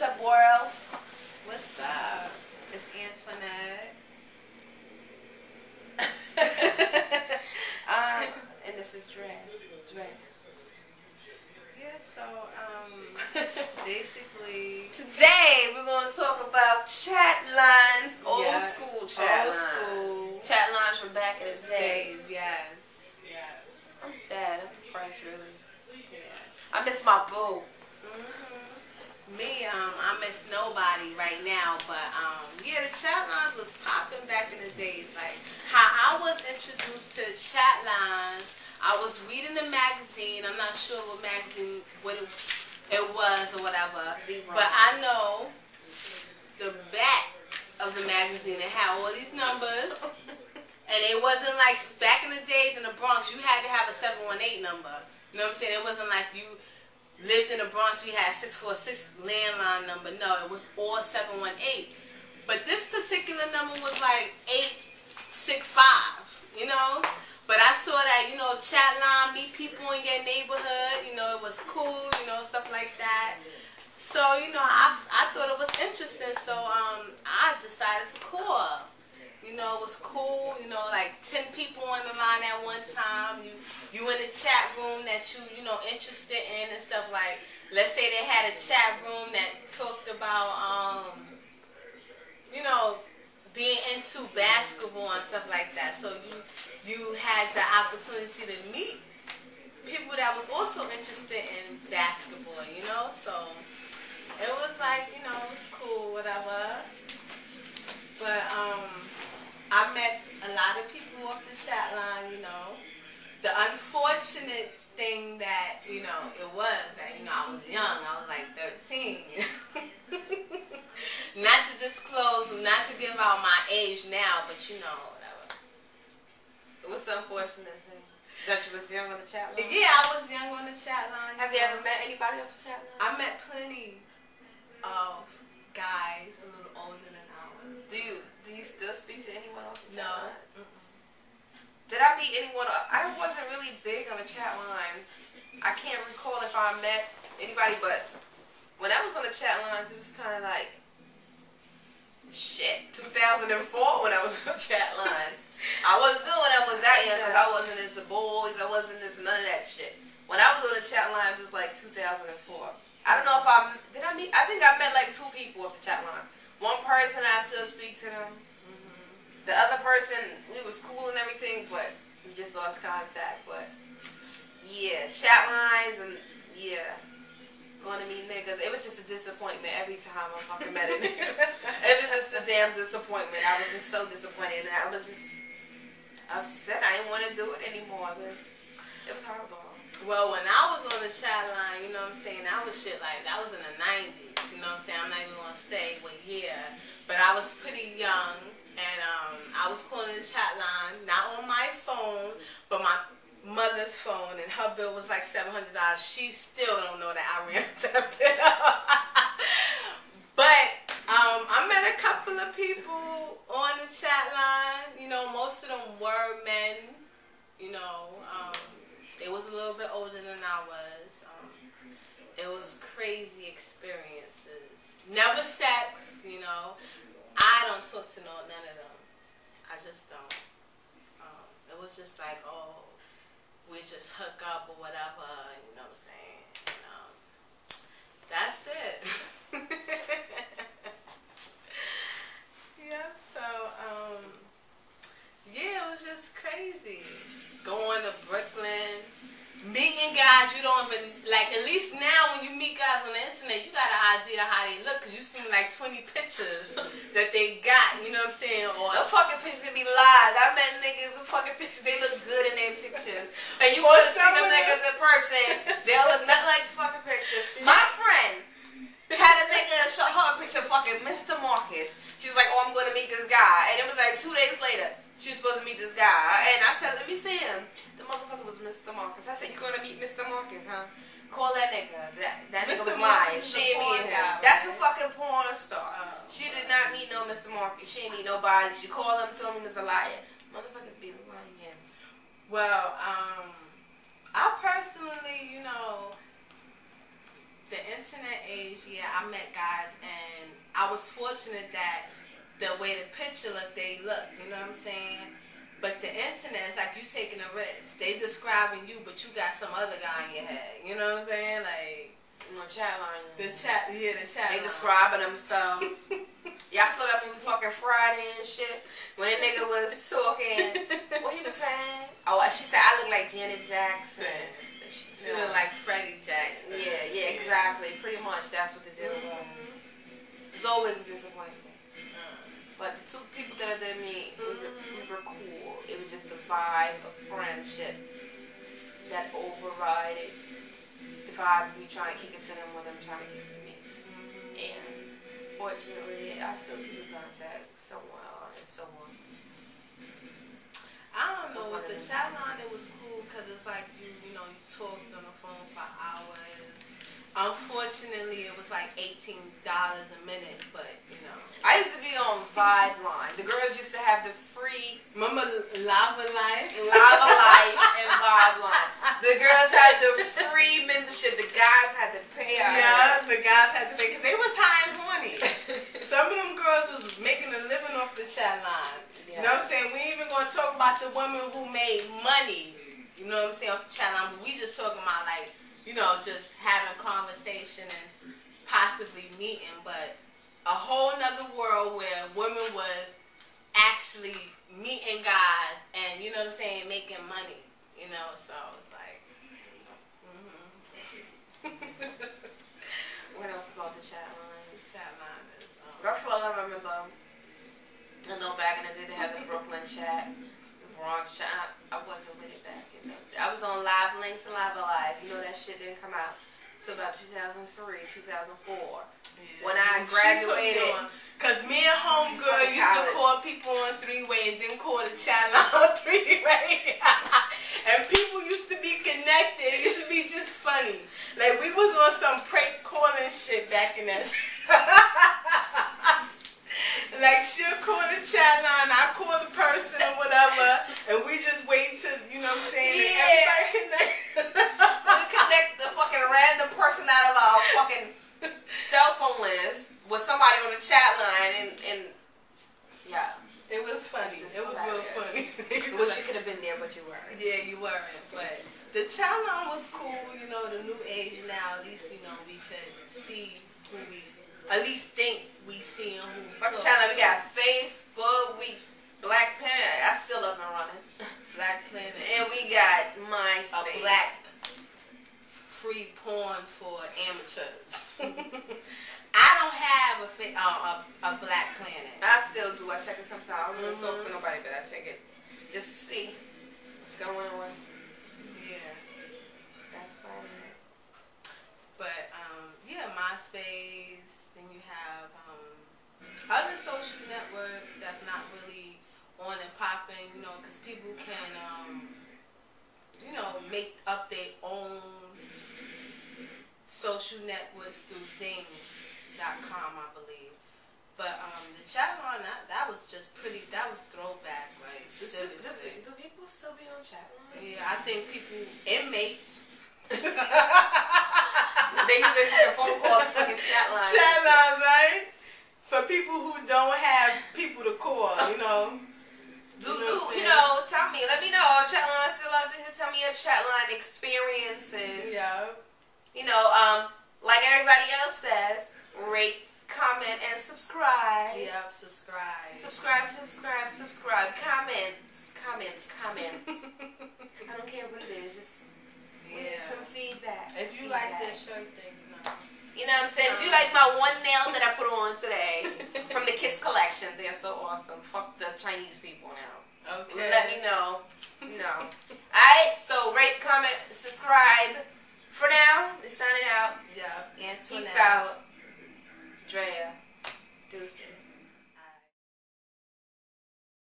What's up, world? What's up? It's Antoinette. And this is Dre. Yeah, so, basically... Today, we're going to talk about chat lines, old school chat Old lines. school. Chat lines from back in the day. Days, yes. I'm sad. I'm depressed, really. Yeah. I miss my boo. Me, I miss nobody right now, but, yeah, the chat lines was popping back in the days. Like, how I was introduced to chat lines, I was reading a magazine. I'm not sure what magazine, it was or whatever, but I know the back of the magazine, it had all these numbers, and it wasn't like back in the days in the Bronx, you had to have a 718 number. You know what I'm saying? It wasn't like you lived in the Bronx, we had 646 landline number. No, it was all 718. But this particular number was like 865, you know? But I saw that, you know, chat line, meet people in your neighborhood, you know, it was cool, you know, stuff like that. So, you know, I thought it was interesting, so I decided to call. You know, it was cool, you know, like 10 people on the line at one time. You in a chat room that you know, interested in and stuff like, let's say they had a chat room that talked about, you know, being into basketball and stuff like that. So you had the opportunity to meet people that was also interested in basketball, you know? So it was like, you know, it was cool, whatever. But, I met a lot of people off the chat line, you know. The unfortunate thing that, you know, it was that, you know, I was young. I was like 13. Not to disclose, not to give out my age now, but, you know, whatever. What's the unfortunate thing? That you was young on the chat line? Yeah, I was young on the chat line. Have you ever met anybody off the chat line? I met plenty of guys a little older than I was. Do you still speak to anyone off the chat No. line? Did I meet anyone? I wasn't really big on the chat lines. I can't recall if I met anybody, but when I was on the chat lines, it was kind of like, shit, 2004 when I was on the chat lines. I wasn't doing when I was that young because I wasn't into boys, I wasn't into none of that shit. When I was on the chat lines, it was like 2004. I don't know if I think I met like 2 people off the chat line. One person, I still speak to them. The other person, we was cool and everything, but we just lost contact. But yeah, chat lines and yeah, going to meet niggas. It was just a disappointment every time I fucking met a nigga. It was just a damn disappointment. I was just so disappointed, and I was just upset. I didn't want to do it anymore. It was horrible. Well, when I was on the chat line, you know what I'm saying, that was shit like, that was in the 90s, you know what I'm saying? I'm not even going to say what year, but I was pretty young, and I was calling the chat line, not on my phone, but my mother's phone, and her bill was like $700. She still don't know that I ran that bill. But I met a couple of people on the chat line, you know, most of them were men, you know, they was a little bit older than I was. It was crazy experiences. Never sex, you know. I don't talk to none of them. I just don't. It was just like, oh, we just hook up or whatever, you know what I'm saying? And, that's it. Yeah, so, yeah, it was just crazy. Going to Brooklyn, meeting guys you don't even, like, at least now when you meet guys on the internet, you got an idea how they look, because you seen like 20 pictures that they got, you know what I'm saying? Or the fucking pictures can be lies. I met niggas, the fucking pictures, they look good in their pictures. And you could see them niggas in person, they'll look nothing like the fucking pictures. My friend had a nigga show her a picture of fucking Mr. Marcus. She's like, oh, I'm going to meet this guy. And it was like 2 days later. She was supposed to meet this guy. And I said, let me see him. The motherfucker was Mr. Marcus. I said, you going to meet Mr. Marcus, huh? Call that nigga. That nigga was lying. She didn't meet him. That's a fucking porn star. She did not meet no Mr. Marcus. She didn't meet nobody. She called him, told him he was a liar. Motherfuckers be lying. Well, I personally, you know, the internet internet age, yeah, I met guys, and I was fortunate that the way the picture looked, they look. You know what I'm saying? But the internet is like you taking a risk. They describing you, but you got some other guy in your head. You know what I'm saying? Like the chat line. The chat They line. describing themselves. Y'all saw that movie fucking Friday and shit? When that nigga was talking, what he was saying? Oh, she said, I look like Janet Jackson. She look like Freddie Jackson. Yeah, exactly. Pretty much that's what the deal was. It's always a disappointment. But the two people that I did meet, we were cool. It was just the vibe of friendship that overrided the vibe of me trying to kick it to them or them trying to kick it to me. And fortunately, I still keep in contact somewhere and so on. I don't know. With the chat line, it was cool because it's like you know, you talked on the phone for hours. Unfortunately, it was like $18 a minute, but you know. I used to be on Vibe Line. The girls used to have the free. Remember Lava Life? Lava Life and Vibe Line. The girls had the free membership. The guys had to pay. Yeah, the guys had to pay because they was high and horny. Some of them girls was making a living off the chat line. Yeah. You know what I'm saying? We ain't even gonna talk about the women who made money. You know what I'm saying, off the chat line, but we just talking about like, you know, just having conversation and possibly meeting, but a whole nother world where women was actually meeting guys and, you know what I'm saying, making money, you know, so it's like, What else about the chat line? The chat line is, First of all, I remember, I know back in the day they had the Brooklyn chat, the Bronx chat. I wasn't with it back in those days. I was on Live Links and Live Alive. You know that shit didn't come out until about 2003, 2004. Yeah. When I graduated. Because me and homegirl used to call people on three-way and then call the chat line on three-way. And people used to be connected. It used to be just funny. Like we was on some prank calling shit back in that. Like she'll call the chat line, I call the person or whatever, and we just wait to, you know what I'm saying? Yeah. Everybody connect. We connect the fucking random person out of our fucking cell phone list with somebody on the chat line, and yeah. It was funny. It was real funny. Wish you could have been there, but you weren't. Yeah, you weren't. But the chat line was cool, you know, the new age now, at least, you know, we could see who we, at least think we see and who we talk to. We got Facebook, Black Planet, I still up and running. Black Planet. And we got MySpace. A black free porn for amateurs. I don't have a Black Planet. I still do. I check it sometimes. I don't really talk to nobody, but I check it just to see what's going on. Yeah. That's about it. But, yeah, MySpace. Then you have other social networks that's not really on and popping, you know, because people can, you know, make up their own social networks through Zing.com, I believe. But the chat line, that was just pretty, that was throwback, like, seriously. Do people still be on chat line? Yeah, I think people, inmates. They use their phone calls fucking chat lines. Chat lines, right? For people who don't have people to call, you know. You know, tell me, let me know. Chat line still out there. Tell me your chat line experiences. Yeah. You know, like everybody else says, rate, comment, and subscribe. Yep, subscribe. Subscribe. Comments. I don't care what it is. Just we need some feedback. If you like this show, you think you know what I'm saying? If you like my one nail that I put on today from the Kiss collection, they're so awesome. Fuck the Chinese people now. Okay. Let me know. No. Alright, so rate, comment, subscribe. For now, we're signing out. Yeah. Peace out. Drea. Deuces.